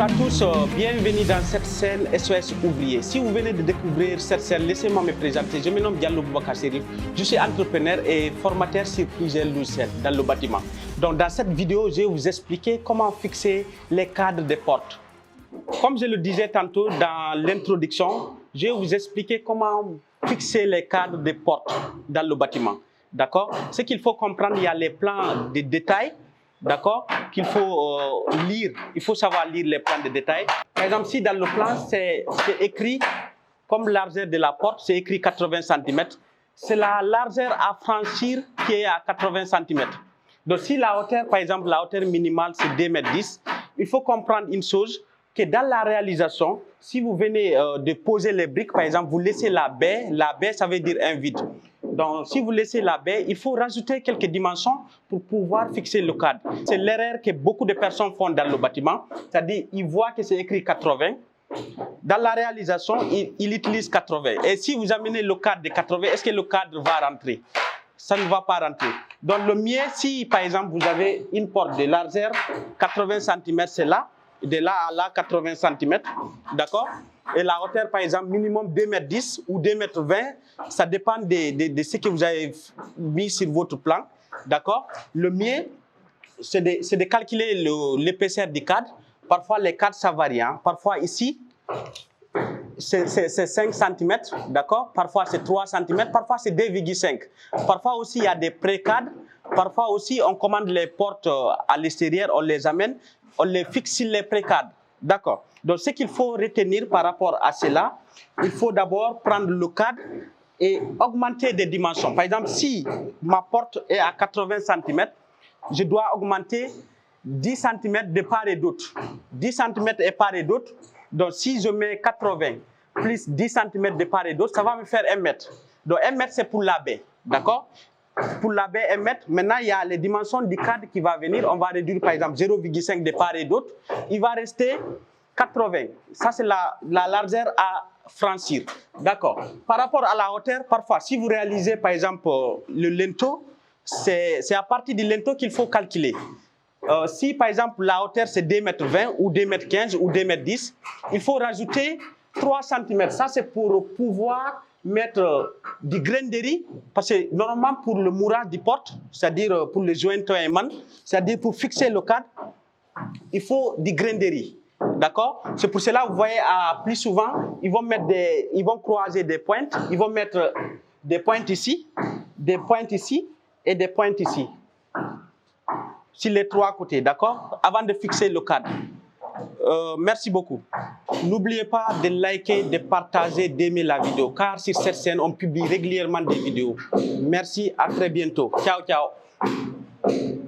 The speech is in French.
à tous, bienvenue dans cette scène SOS Ouvrier. Si vous venez de découvrir cette scène, laissez-moi me présenter. Je me nomme Diallo Boubacar Serif. Je suis entrepreneur et formateur sur plusieurs logiciels dans le bâtiment. Donc dans cette vidéo, je vais vous expliquer comment fixer les cadres des portes. Comme je le disais tantôt dans l'introduction, je vais vous expliquer comment fixer les cadres des portes dans le bâtiment. D'accord? Ce qu'il faut comprendre, il y a les plans de détail. D'accord, qu'il faut lire, il faut savoir lire les plans de détail. Par exemple, si dans le plan, c'est écrit comme largeur de la porte, c'est écrit 80 cm, c'est la largeur à franchir qui est à 80 cm. Donc si la hauteur, par exemple, la hauteur minimale, c'est 2,10 m, il faut comprendre une chose, que dans la réalisation, si vous venez de poser les briques, par exemple, vous laissez la baie ça veut dire un vide. Donc, si vous laissez la baie, il faut rajouter quelques dimensions pour pouvoir fixer le cadre. C'est l'erreur que beaucoup de personnes font dans le bâtiment, c'est-à-dire ils voient que c'est écrit 80. Dans la réalisation, ils utilisent 80. Et si vous amenez le cadre de 80, est-ce que le cadre va rentrer? Ça ne va pas rentrer. Donc, le mieux, si par exemple vous avez une porte de largeur, 80 cm, c'est là, de là à là, 80 cm, d'accord? Et la hauteur, par exemple, minimum 2,10 m ou 2,20 m, ça dépend de ce que vous avez mis sur votre plan, d'accord? Le mieux, c'est de calculer l'épaisseur du cadre. Parfois, les cadres, ça varie. Hein? Parfois, ici, c'est 5 cm, d'accord? Parfois, c'est 3 cm, parfois, c'est 2,5 m. Parfois aussi, il y a des pré-cadres. Parfois aussi, on commande les portes à l'extérieur, on les amène, on les fixe sur les pré-cadres. D'accord. Donc, ce qu'il faut retenir par rapport à cela, il faut d'abord prendre le cadre et augmenter des dimensions. Par exemple, si ma porte est à 80 cm, je dois augmenter 10 cm de part et d'autre. 10 cm de part et d'autre. Donc, si je mets 80 plus 10 cm de part et d'autre, ça va me faire 1 mètre. Donc, 1 mètre, c'est pour la baie. D'accord? Pour la baie 1 mètre, maintenant il y a les dimensions du cadre qui va venir. On va réduire par exemple 0,5 de part et d'autre. Il va rester 80. Ça, c'est la largeur à franchir. D'accord. Par rapport à la hauteur, parfois, si vous réalisez par exemple le linteau, c'est à partir du linteau qu'il faut calculer. Si par exemple la hauteur c'est 2,20 m ou 2,15 m ou 2,10 m, il faut rajouter 3 cm. Ça, c'est pour pouvoir mettre du grain de riz, parce que normalement pour le moulage des portes, c'est-à-dire pour les jointons et man, c'est-à-dire pour fixer le cadre, il faut du grain de riz. D'accord? C'est pour cela que vous voyez plus souvent, ils vont croiser des pointes, ils vont mettre des pointes ici et des pointes ici, sur les 3 côtés, d'accord? Avant de fixer le cadre. Merci beaucoup. N'oubliez pas de liker, de partager, d'aimer la vidéo, car sur cette chaîne, on publie régulièrement des vidéos. Merci, à très bientôt. Ciao, ciao.